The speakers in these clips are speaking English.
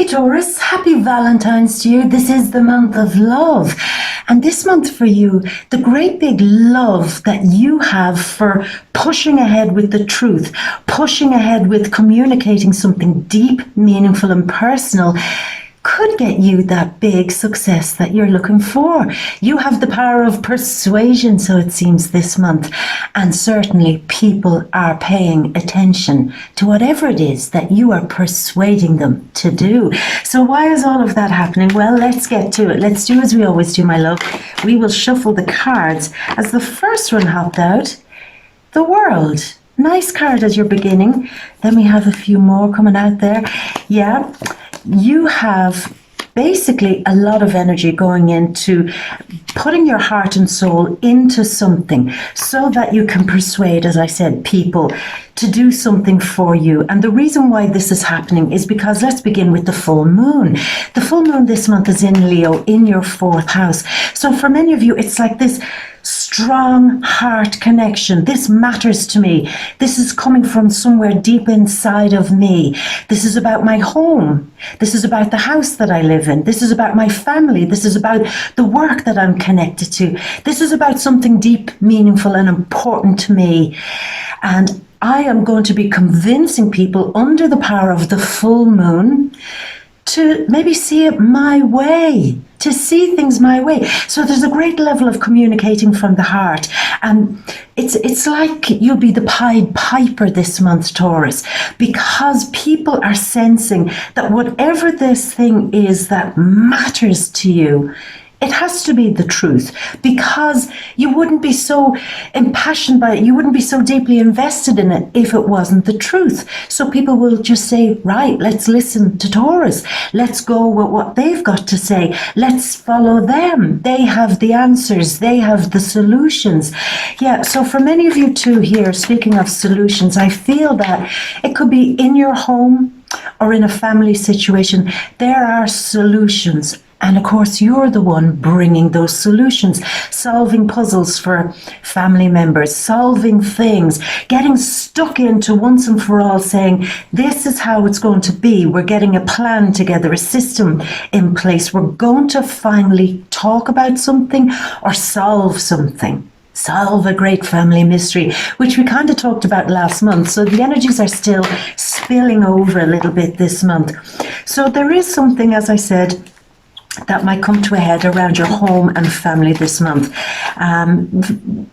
Hey Taurus, happy Valentine's to you. This is the month of love. And this month for you, the great big love that you have for pushing ahead with the truth, pushing ahead with communicating something deep, meaningful and personal could get you that big success that you're looking for. You have the power of persuasion, so it seems, this month. And certainly people are paying attention to whatever it is that you are persuading them to do. So why is all of that happening? Well, let's get to it. Let's do as we always do, my love. We will shuffle the cards. As the first one hopped out, the World. Nice card as you're beginning. Then we have a few more coming out there. Yeah. You have basically a lot of energy going into putting your heart and soul into something so that you can persuade, as I said, people to do something for you. And the reason why this is happening is because let's begin with the full moon. The full moon this month is in Leo, in your 4th house. So for many of you, it's like this strong heart connection. This matters to me. This is coming from somewhere deep inside of me. This is about my home. This is about the house that I live in. This is about my family. This is about the work that I'm connected to. This is about something deep, meaningful and important to me. And I am going to be convincing people under the power of the full moon to maybe see it my way, to see things my way. So there's a great level of communicating from the heart. And it's like you'll be the Pied Piper this month, Taurus, because people are sensing that whatever this thing is that matters to you, it has to be the truth, because you wouldn't be so impassioned by it, you wouldn't be so deeply invested in it if it wasn't the truth. So people will just say, right, let's listen to Taurus. Let's go with what they've got to say. Let's follow them. They have the answers. They have the solutions. Yeah, so for many of you too here, speaking of solutions, I feel that it could be in your home or in a family situation. There are solutions. And of course, you're the one bringing those solutions, solving puzzles for family members, solving things, getting stuck into once and for all saying, this is how it's going to be. We're getting a plan together, a system in place. We're going to finally talk about something or solve something. Solve a great family mystery, which we kind of talked about last month. So the energies are still spilling over a little bit this month. So there is something, as I said, that might come to a head around your home and family this month.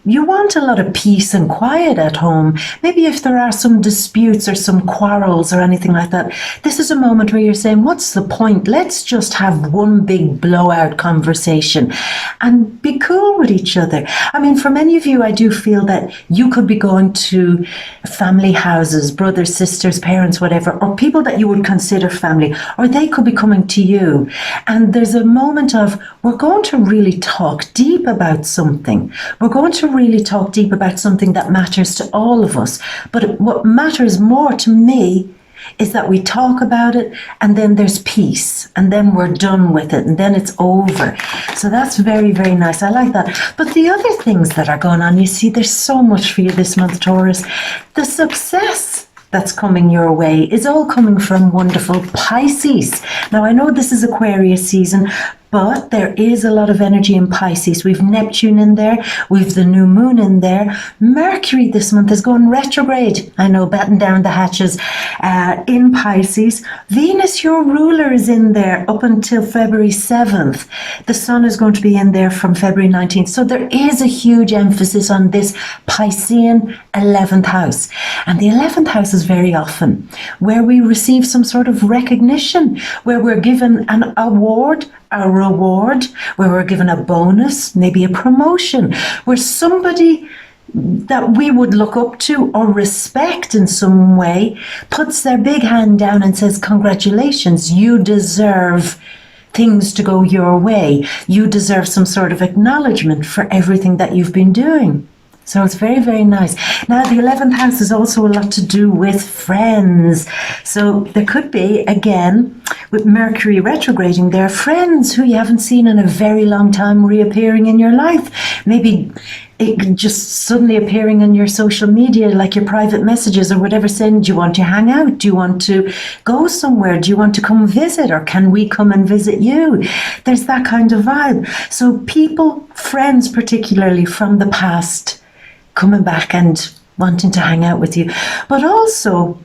You want a lot of peace and quiet at home. Maybe if there are some disputes or some quarrels or anything like that, this is a moment where you're saying, what's the point? Let's just have one big blowout conversation and be cool with each other. I mean, for many of you, I do feel that you could be going to family houses, brothers, sisters, parents, whatever, or people that you would consider family, or they could be coming to you. And there's a moment of, we're going to really talk deep about something. We're going to really talk deep about something that matters to all of us. But what matters more to me is that we talk about it and then there's peace and then we're done with it and then it's over. So that's very, very nice. I like that. But the other things that are going on, you see, there's so much for you this month, Taurus. The success that's coming your way is all coming from wonderful Pisces. Now, I know this is Aquarius season, but there is a lot of energy in Pisces. We've Neptune in there. We've the new moon in there. Mercury this month is going retrograde. I know, batten down the hatches in Pisces. Venus, your ruler, is in there up until February 7th. The sun is going to be in there from February 19th. So there is a huge emphasis on this Piscean 11th house. And the 11th house is very often where we receive some sort of recognition, where we're given an award, a reward, where we're given a bonus, maybe a promotion, where somebody that we would look up to or respect in some way puts their big hand down and says, congratulations, you deserve things to go your way. You deserve some sort of acknowledgement for everything that you've been doing. So it's very, very nice. Now, the 11th house is also a lot to do with friends. So there could be, again, with Mercury retrograding there, friends who you haven't seen in a very long time reappearing in your life. Maybe it just suddenly appearing on your social media, like your private messages or whatever, saying, do you want to hang out? Do you want to go somewhere? Do you want to come visit? Or can we come and visit you? There's that kind of vibe. So people, friends particularly from the past, coming back and wanting to hang out with you. But also,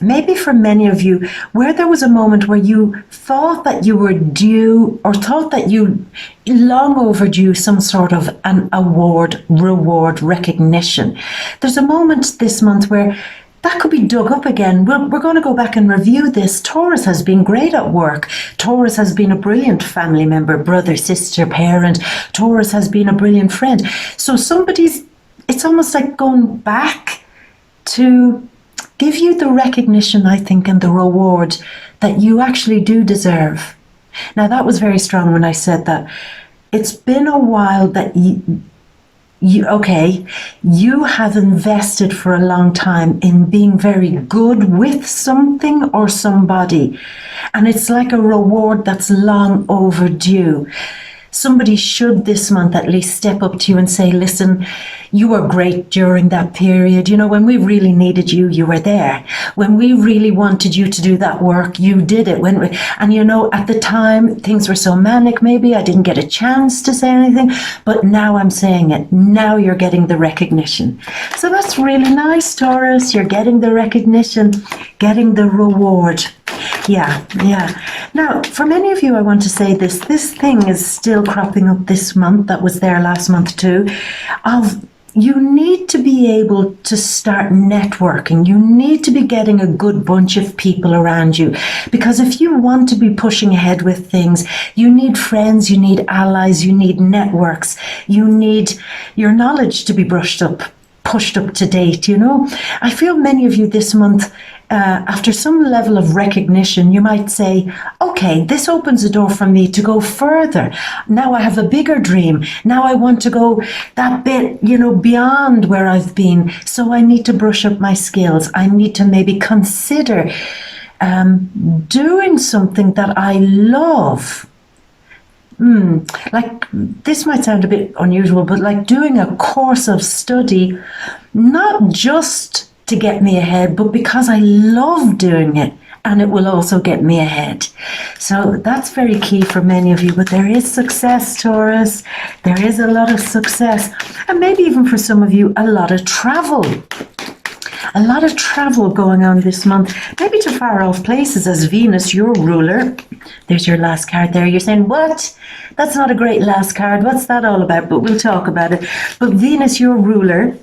maybe for many of you, where there was a moment where you thought that you were due or thought that you long overdue some sort of an award, reward, recognition. There's a moment this month where that could be dug up again. We're going to go back and review this. Taurus has been great at work. Taurus has been a brilliant family member, brother, sister, parent. Taurus has been a brilliant friend. So it's almost like going back to give you the recognition, I think, and the reward that you actually do deserve. Now, that was very strong when I said that. It's been a while that you have invested for a long time in being very good with something or somebody. And it's like a reward that's long overdue. Somebody should this month at least step up to you and say, listen, you were great during that period. You know, when we really needed you, you were there. When we really wanted you to do that work, you did it. And you know, at the time, things were so manic, maybe I didn't get a chance to say anything, but now I'm saying it. Now you're getting the recognition. So that's really nice, Taurus. You're getting the recognition, getting the reward. Yeah. Now, for many of you, I want to say this thing is still cropping up this month, that was there last month too, of you need to be able to start networking. You need to be getting a good bunch of people around you. Because if you want to be pushing ahead with things, you need friends, you need allies, you need networks, you need your knowledge to be pushed up to date, you know. I feel many of you this month, after some level of recognition, you might say, okay, this opens a door for me to go further. Now I have a bigger dream. Now I want to go that bit, you know, beyond where I've been. So I need to brush up my skills. I need to maybe consider doing something that I love. Like, this might sound a bit unusual, but like doing a course of study, not just to get me ahead, but because I love doing it, and it will also get me ahead. So that's very key for many of you. But there is success, Taurus. There is a lot of success, and maybe even for some of you, a lot of travel. A lot of travel going on this month, maybe to far off places, as Venus, your ruler. There's your last card there. You're saying, what? That's not a great last card. What's that all about? But we'll talk about it. But Venus, your ruler,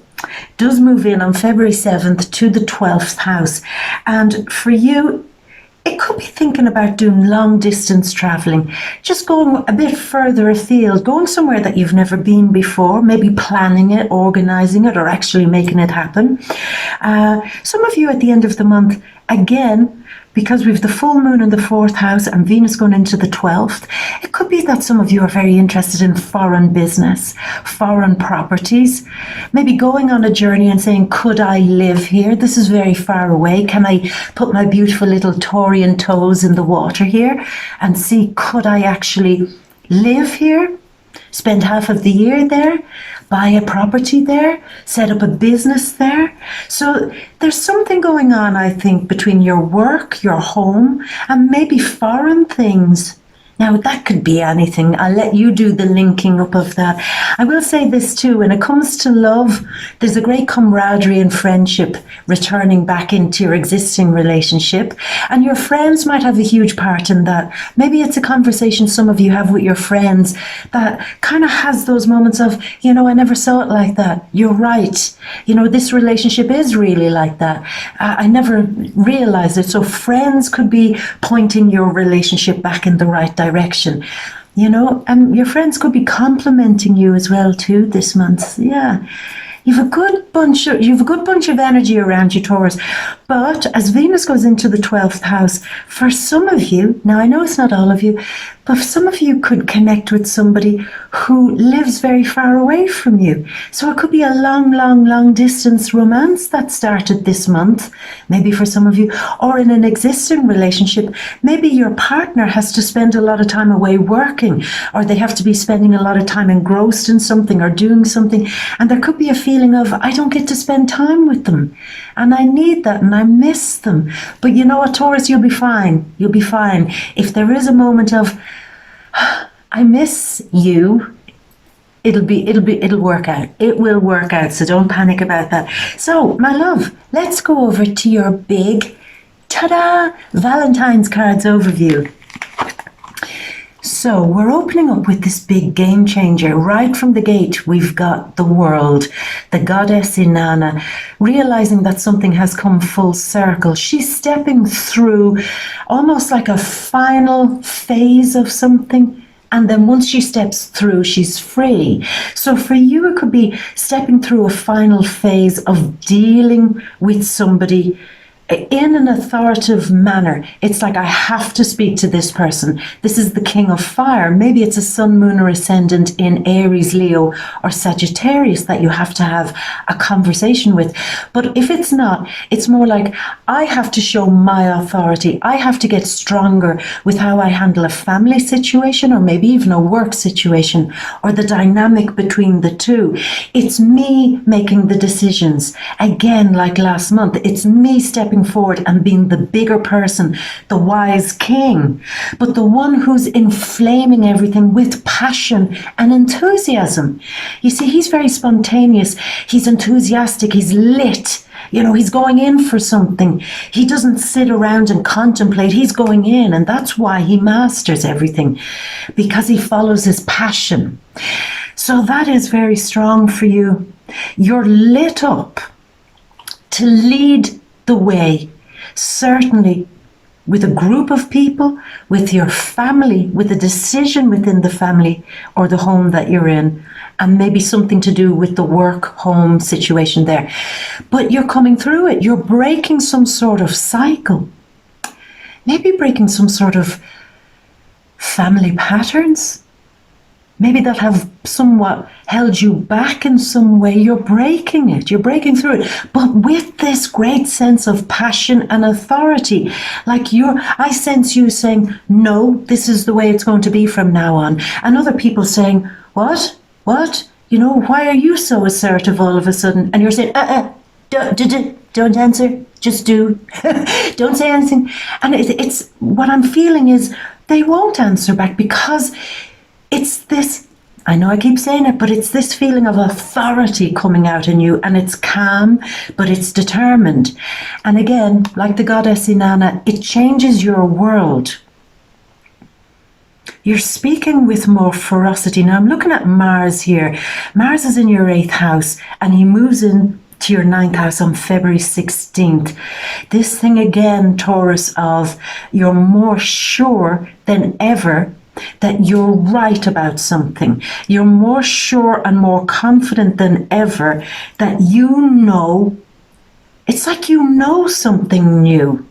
does move in on February 7th to the 12th house. And for you, it could be thinking about doing long distance traveling, just going a bit further afield, going somewhere that you've never been before, maybe planning it, organizing it, or actually making it happen. Some of you at the end of the month, again, because we've the full moon in the 4th house and Venus going into the 12th, it could be that some of you are very interested in foreign business, foreign properties, maybe going on a journey and saying, could I live here? This is very far away. Can I put my beautiful little Taurian toes in the water here and see, could I actually live here? Spend half of the year there, buy a property there, set up a business there. So there's something going on, I think, between your work, your home, and maybe foreign things. Now, that could be anything. I'll let you do the linking up of that. I will say this too, when it comes to love, there's a great camaraderie and friendship returning back into your existing relationship. And your friends might have a huge part in that. Maybe it's a conversation some of you have with your friends that kind of has those moments of, you know, I never saw it like that. You're right. You know, this relationship is really like that. I never realized it. So friends could be pointing your relationship back in the right direction, you know, and your friends could be complimenting you as well too this month. Yeah, you've a good bunch of energy around you, Taurus. But as Venus goes into the 12th house, for some of you, now I know it's not all of you, but some of you could connect with somebody who lives very far away from you. So it could be a long distance romance that started this month, maybe for some of you, or in an existing relationship. Maybe your partner has to spend a lot of time away working, or they have to be spending a lot of time engrossed in something or doing something. And there could be a feeling of, I don't get to spend time with them. And I need that and I miss them. But you know what, Taurus, you'll be fine. You'll be fine. If there is a moment of, I miss you, it'll work out. It will work out. So don't panic about that. So, my love, let's go over to your big, ta-da, Valentine's cards overview. So we're opening up with this big game changer. Right from the gate, we've got the world, the goddess Inanna, realizing that something has come full circle. She's stepping through almost like a final phase of something. And then once she steps through, she's free. So for you, it could be stepping through a final phase of dealing with somebody in an authoritative manner. It's like, I have to speak to this person. This is the king of fire. Maybe it's a sun, moon, or ascendant in Aries, Leo, or Sagittarius that you have to have a conversation with. But if it's not, it's more like, I have to show my authority. I have to get stronger with how I handle a family situation, or maybe even a work situation, or the dynamic between the two. It's me making the decisions. Again, like last month, it's me stepping forward and being the bigger person, the wise king, but the one who's inflaming everything with passion and enthusiasm. You see, he's very spontaneous, he's enthusiastic, he's lit. You know, he's going in for something. He doesn't sit around and contemplate. He's going in, and that's why he masters everything, because he follows his passion. So that is very strong for you. You're lit up to lead the way, certainly with a group of people, with your family, with a decision within the family or the home that you're in, and maybe something to do with the work-home situation there. But you're coming through it. You're breaking some sort of cycle, maybe breaking some sort of family patterns, maybe that have somewhat held you back in some way. You're breaking it. You're breaking through it. But with this great sense of passion and authority, like I sense you saying, no, this is the way it's going to be from now on. And other people saying, what? You know, why are you so assertive all of a sudden? And you're saying, don't answer, just do. Don't say anything. And it's what I'm feeling is they won't answer back, because it's this, I know I keep saying it, but it's this feeling of authority coming out in you, and it's calm, but it's determined. And again, like the goddess Inanna, it changes your world. You're speaking with more ferocity. Now I'm looking at Mars here. Mars is in your 8th house, and he moves in to your 9th house on February 16th. This thing again, Taurus, of you're more sure than ever that you're right about something. You're more sure and more confident than ever that you know. It's like you know something new.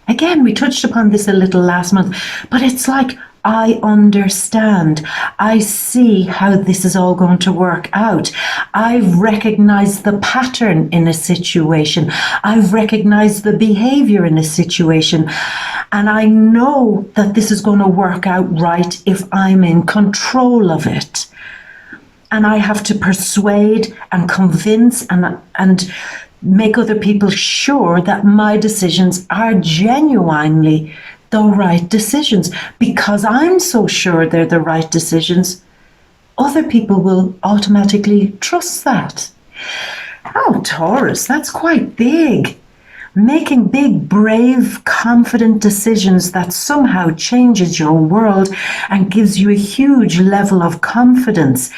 Again, we touched upon this a little last month, but it's like, I understand. I see how this is all going to work out. I've recognized the pattern in a situation. I've recognized the behavior in a situation. And I know that this is going to work out right if I'm in control of it. And I have to persuade and convince and make other people sure that my decisions are genuinely the right decisions. Because I'm so sure they're the right decisions, other people will automatically trust that. Oh, Taurus, that's quite big. Making big, brave, confident decisions that somehow changes your world and gives you a huge level of confidence.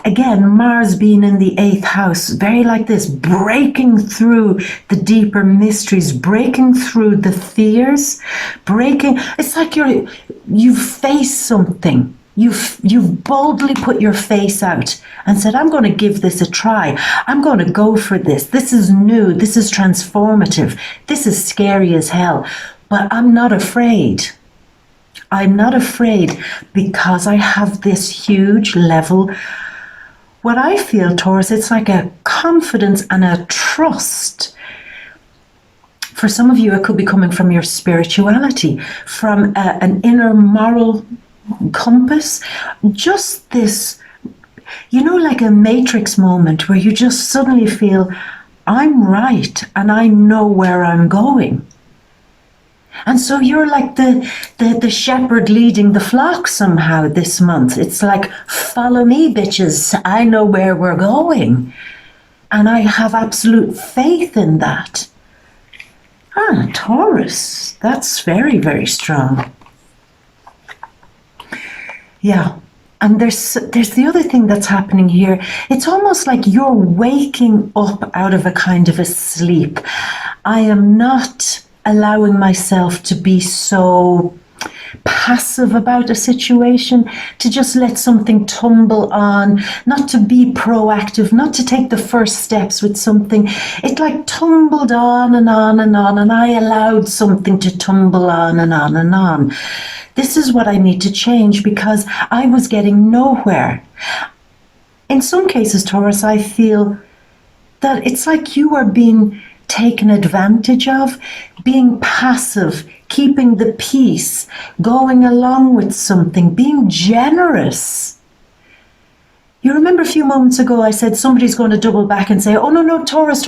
Again, Mars being in the 8th house, very like this, breaking through the deeper mysteries, breaking through the fears, it's like you've faced something. You've boldly put your face out and said, I'm going to give this a try. I'm going to go for this. This is new. This is transformative. This is scary as hell. But I'm not afraid. I'm not afraid because I have this huge level. What I feel, Taurus, it's like a confidence and a trust. For some of you, it could be coming from your spirituality, from an inner moral compass. Just this, like a matrix moment where you just suddenly feel, I'm right and I know where I'm going. And so you're like the shepherd leading the flock somehow this month. It's like, follow me, bitches. I know where we're going. And I have absolute faith in that. Taurus, that's very, very strong. Yeah. And there's the other thing that's happening here. It's almost like you're waking up out of a kind of a sleep. I am not allowing myself to be so passive about a situation, to just let something tumble on, not to be proactive, not to take the first steps with something. It like tumbled on and on and on, and I allowed something to tumble on and on and on. This is what I need to change because I was getting nowhere. In some cases, Taurus, I feel that it's like you are being taken advantage of, being passive, keeping the peace, going along with something, being generous. You remember a few moments ago I said somebody's going to double back and say, oh, no, Taurus,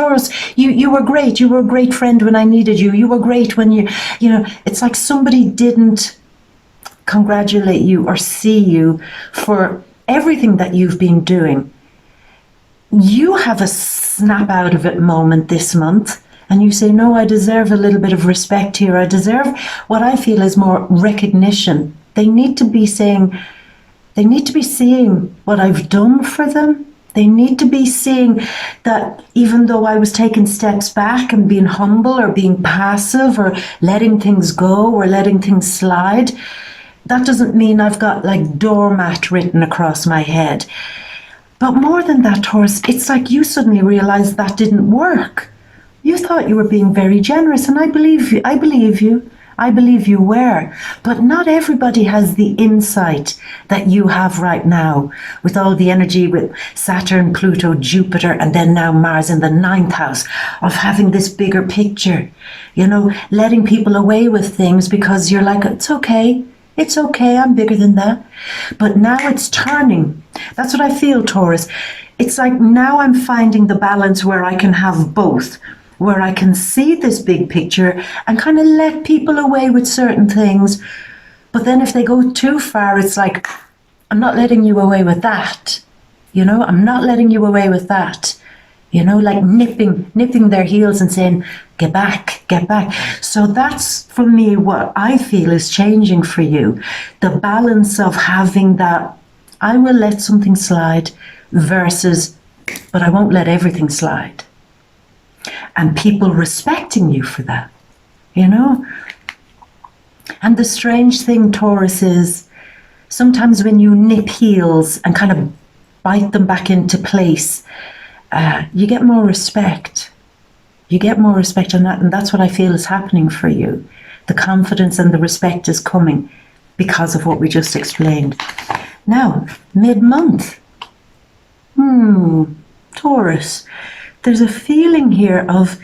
you were great. You were a great friend when I needed you. You were great when it's like somebody didn't congratulate you or see you for everything that you've been doing. You have a snap out of it moment this month and you say, no, I deserve a little bit of respect here. I deserve what I feel is more recognition. They need to be seeing what I've done for them. They need to be seeing that even though I was taking steps back and being humble or being passive or letting things go or letting things slide, that doesn't mean I've got like doormat written across my head. But more than that, Taurus, it's like you suddenly realized that didn't work. You thought you were being very generous, and I believe you. I believe you were. But not everybody has the insight that you have right now, with all the energy with Saturn, Pluto, Jupiter, and then now Mars in the 9th house, of having this bigger picture. Letting people away with things because you're like, it's okay. It's okay, I'm bigger than that. But now it's turning. That's what I feel, Taurus. It's like now I'm finding the balance where I can have both, where I can see this big picture and kind of let people away with certain things. But then if they go too far, it's like, I'm not letting you away with that. I'm not letting you away with that. Like nipping their heels and saying, get back. So that's, for me, what I feel is changing for you. The balance of having that, I will let something slide versus, but I won't let everything slide. And people respecting you for that, And the strange thing, Taurus, is sometimes when you nip heels and kind of bite them back into place, you get more respect. You get more respect on that, and that's what I feel is happening for you. The confidence and the respect is coming because of what we just explained. Now, mid-month. Taurus. There's a feeling here of,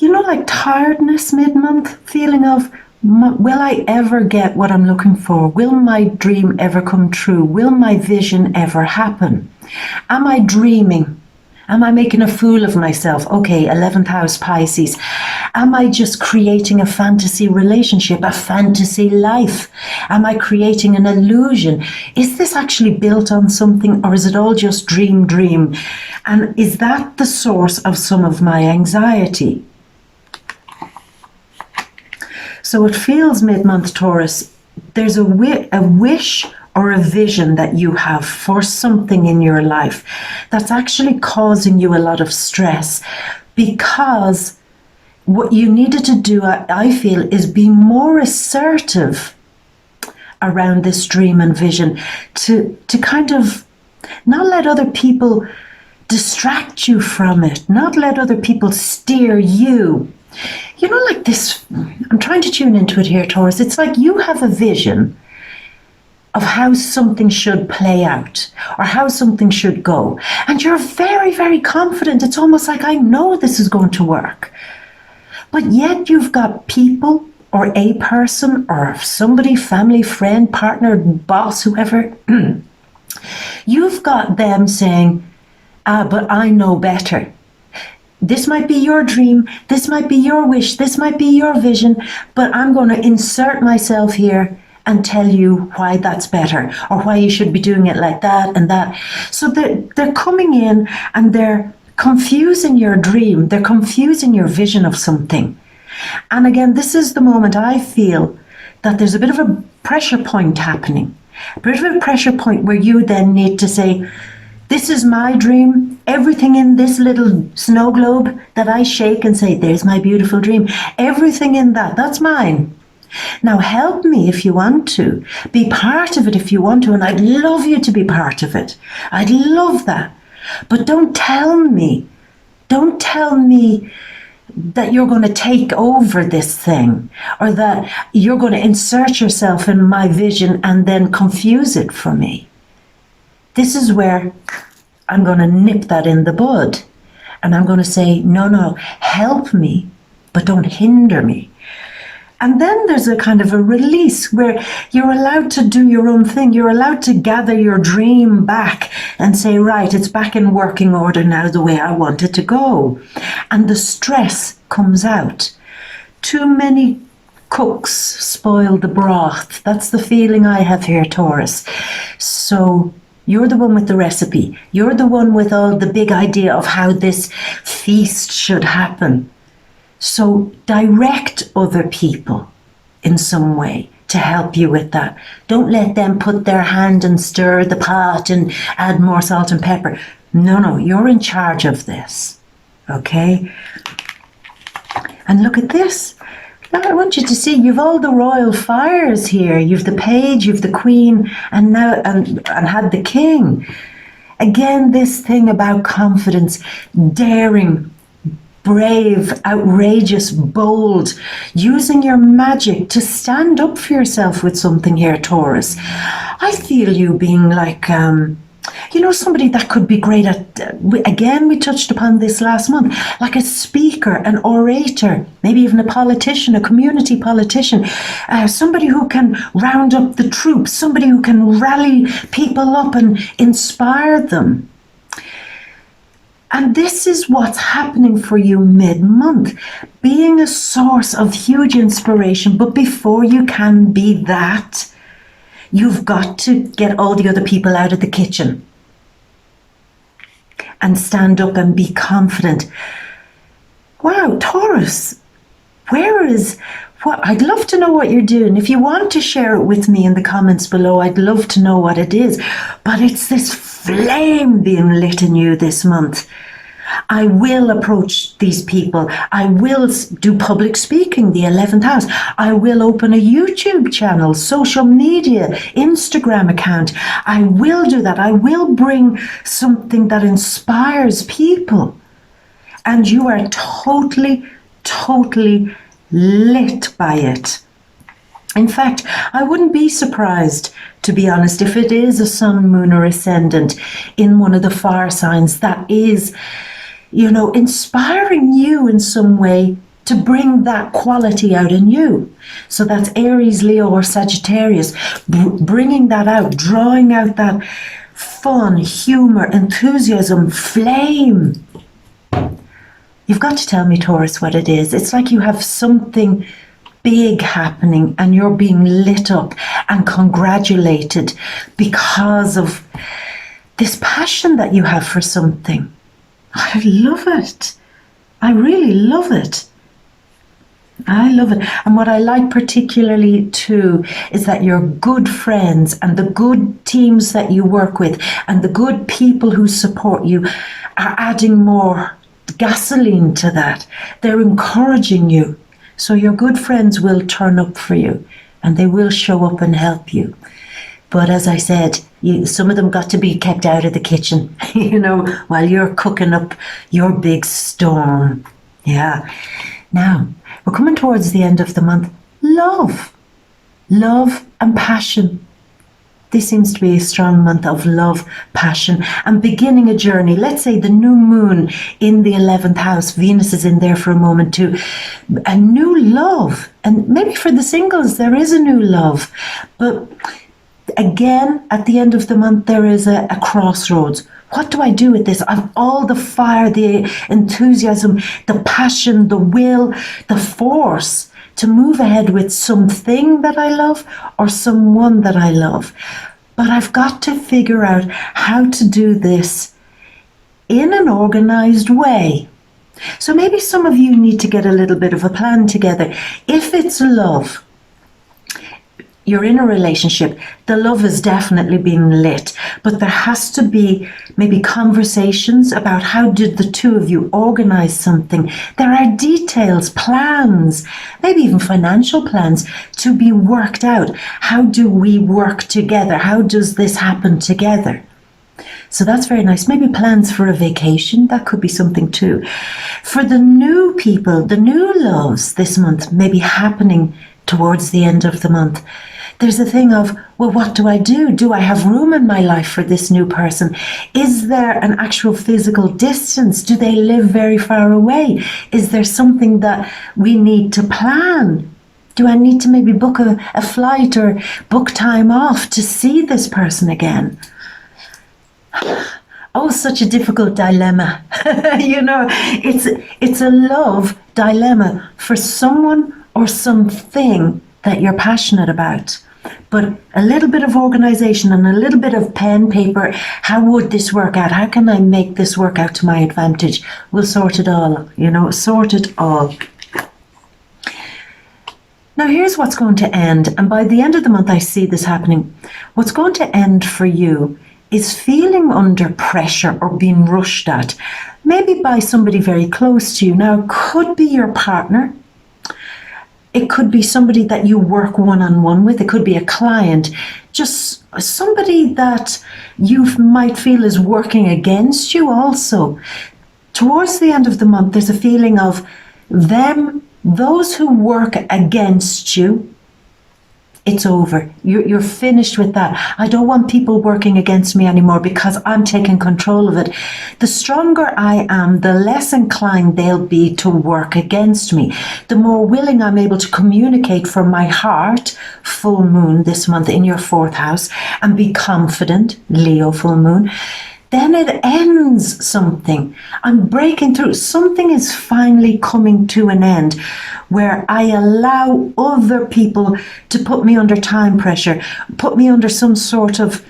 like tiredness mid-month, feeling of, will I ever get what I'm looking for? Will my dream ever come true? Will my vision ever happen? Am I dreaming? Am I making a fool of myself? Okay, 11th house Pisces. Am I just creating a fantasy relationship, a fantasy life? Am I creating an illusion? Is this actually built on something, or is it all just dream? And is that the source of some of my anxiety? So it feels mid-month, Taurus, there's a wish or a vision that you have for something in your life that's actually causing you a lot of stress, because what you needed to do, I feel, is be more assertive around this dream and vision, to kind of not let other people distract you from it, not let other people steer you. You know, like this, I'm trying to tune into it here, Taurus. It's like you have a vision of how something should play out or how something should go. And you're very, very confident. It's almost like, I know this is going to work. But yet you've got people or a person or somebody, family, friend, partner, boss, whoever, you've got them saying, but I know better. This might be your dream, this might be your wish, this might be your vision, but I'm going to insert myself here and tell you why that's better or why you should be doing it like that and that. So they're coming in and they're confusing your dream, they're confusing your vision of something. And again, this is the moment I feel that there's a bit of a pressure point happening, a bit of a pressure point where you then need to say, this is my dream. Everything in this little snow globe that I shake and say, there's my beautiful dream. Everything in that, that's mine. Now help me if you want to. Be part of it if you want to. And I'd love you to be part of it. I'd love that. But don't tell me that you're going to take over this thing or that you're going to insert yourself in my vision and then confuse it for me. This is where I'm going to nip that in the bud. And I'm going to say, no, help me, but don't hinder me. And then there's a kind of a release where you're allowed to do your own thing. You're allowed to gather your dream back and say, right, it's back in working order now the way I want it to go. And the stress comes out. Too many cooks spoil the broth. That's the feeling I have here, Taurus. So you're the one with the recipe. You're the one with all the big idea of how this feast should happen. So direct other people in some way to help you with that. Don't let them put their hand and stir the pot and add more salt and pepper. No, you're in charge of this. Okay? And look at this. Now I want you to see, you've all the royal fires here. You've the page, you've the queen, and now and had the king. Again, this thing about confidence, daring, brave, outrageous, bold, using your magic to stand up for yourself with something here, Taurus. I feel you being like, somebody that could be great at, again, we touched upon this last month, like a speaker, an orator, maybe even a politician, a community politician, somebody who can round up the troops, somebody who can rally people up and inspire them. And this is what's happening for you mid-month, being a source of huge inspiration. But before you can be that, you've got to get all the other people out of the kitchen and stand up and be confident. Wow, Taurus, I'd love to know what you're doing. If you want to share it with me in the comments below, I'd love to know what it is. But it's this flame being lit in you this month. I will approach these people. I will do public speaking, the 11th house. I will open a YouTube channel, social media, Instagram account. I will do that. I will bring something that inspires people. And you are totally lit by it. In fact, I wouldn't be surprised, to be honest, if it is a sun, moon, or ascendant in one of the fire signs that is, inspiring you in some way to bring that quality out in you. So that's Aries, Leo, or Sagittarius, bringing that out, drawing out that fun, humor, enthusiasm, flame. You've got to tell me, Taurus, what it is. It's like you have something big happening and you're being lit up and congratulated because of this passion that you have for something. I love it. I really love it. I love it. And what I like particularly too is that your good friends and the good teams that you work with and the good people who support you are adding more gasoline to that. They're encouraging you. So your good friends will turn up for you. and they will show up and help you. But as I said, some of them got to be kept out of the kitchen, while you're cooking up your big storm. Yeah. Now, we're coming towards the end of the month. Love and passion. This seems to be a strong month of love, passion, and beginning a journey. Let's say the new moon in the 11th house. Venus is in there for a moment too. A new love. And maybe for the singles, there is a new love. But again, at the end of the month, there is a crossroads. What do I do with this? I've all the fire, the enthusiasm, the passion, the will, the force to move ahead with something that I love or someone that I love. But I've got to figure out how to do this in an organized way. So maybe some of you need to get a little bit of a plan together. If it's love, you're in a relationship, the love is definitely being lit, but there has to be maybe conversations about how did the two of you organize something. There are details, plans, maybe even financial plans to be worked out. How do we work together? How does this happen together? So that's very nice. Maybe plans for a vacation, that could be something too. For the new people, the new loves this month may be happening towards the end of the month. There's a thing of, well, what do I do? Do I have room in my life for this new person? Is there an actual physical distance? Do they live very far away? Is there something that we need to plan? Do I need to maybe book a flight or book time off to see this person again? Oh, such a difficult dilemma. It's a love dilemma for someone or something that you're passionate about. But a little bit of organization and a little bit of pen, paper, how would this work out? How can I make this work out to my advantage? We'll sort it all, sort it all. Now here's what's going to end. And by the end of the month, I see this happening. What's going to end for you is feeling under pressure or being rushed at, maybe by somebody very close to you. Now, it could be your partner. It could be somebody that you work one-on-one with. It could be a client, just somebody that you might feel is working against you also. Towards the end of the month, there's a feeling of those who work against you. It's over. You're finished with that. I don't want people working against me anymore because I'm taking control of it. The stronger I am, the less inclined they'll be to work against me. The more willing I'm able to communicate from my heart, full moon this month in your 4th house, and be confident, Leo full moon. Then it ends something. I'm breaking through. Something is finally coming to an end where I allow other people to put me under time pressure, put me under some sort of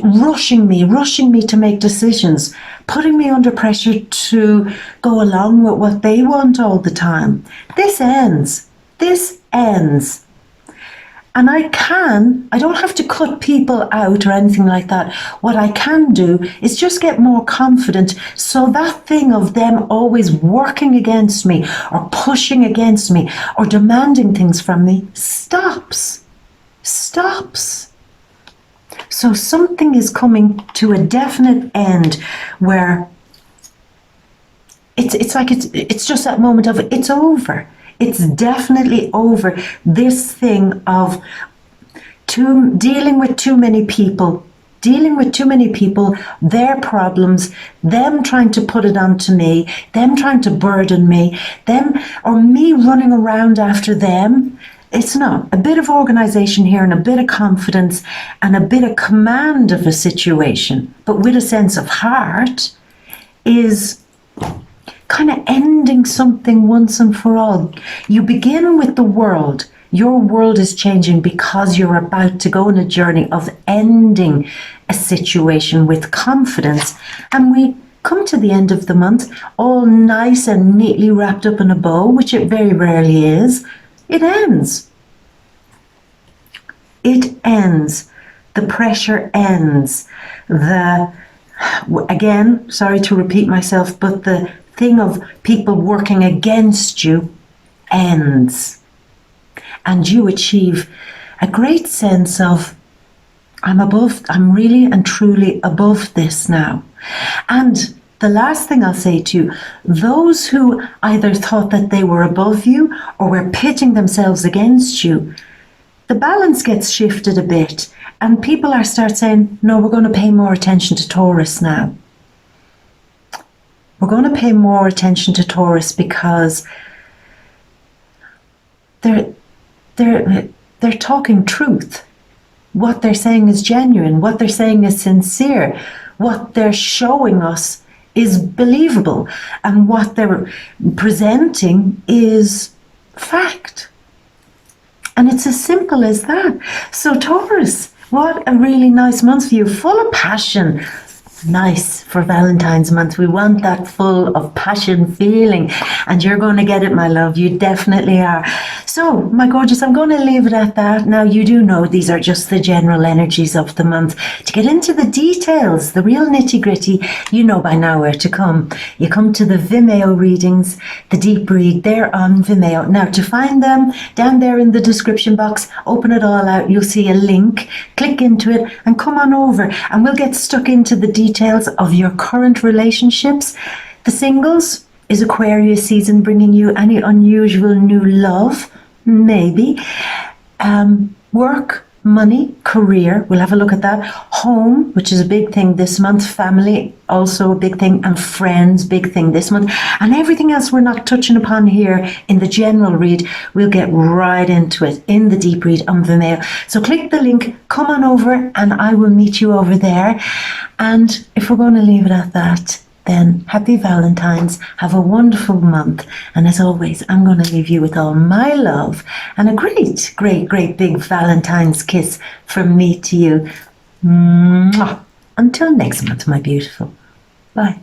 rushing me to make decisions, putting me under pressure to go along with what they want all the time. This ends. And I don't have to cut people out or anything like that. What I can do is just get more confident so that thing of them always working against me or pushing against me or demanding things from me stops. So something is coming to a definite end where it's just that moment of it's over. It's definitely over. This thing of dealing with too many people, their problems, them trying to put it onto me, them trying to burden me, or me running around after them. It's not. A bit of organization here and a bit of confidence and a bit of command of a situation, but with a sense of heart, is kind of ending something once and for all. You begin with the world. Your world is changing because you're about to go on a journey of ending a situation with confidence. And we come to the end of the month, all nice and neatly wrapped up in a bow, which it very rarely is. It ends. It ends. The pressure ends. Again, sorry to repeat myself, but the thing of people working against you ends. And you achieve a great sense of, I'm really and truly above this now. And the last thing I'll say to you, those who either thought that they were above you or were pitting themselves against you, the balance gets shifted a bit and people start saying, no, we're going to pay more attention to Taurus now. We're going to pay more attention to Taurus because they're talking truth. What they're saying is genuine. What they're saying is sincere. What they're showing us is believable. And what they're presenting is fact. And it's as simple as that. So Taurus, what a really nice month for you, full of passion. Nice for Valentine's month. We want that full of passion feeling, and you're going to get it, my love. You definitely are. So, my gorgeous, I'm going to leave it at that. Now, you do know these are just the general energies of the month. To get into the details, the real nitty-gritty, you know by now where to come. You come to the VIMEO readings, the deep read. They're on VIMEO. Now, to find them, down there in the description box, open it all out. You'll see a link. Click into it and come on over, and we'll get stuck into the details of your current relationships. The singles, is Aquarius season bringing you any unusual new love? Maybe. Work, money, career, we'll have a look at that. Home, which is a big thing this month. Family, also a big thing. And friends, big thing this month. And everything else we're not touching upon here in the general read, we'll get right into it in the deep read on Vimeo. So click the link, come on over, and I will meet you over there. And if we're going to leave it at that, then happy Valentine's. Have a wonderful month. And as always, I'm going to leave you with all my love and a great, great, great big Valentine's kiss from me to you. Mwah. Until next month, my beautiful. Bye.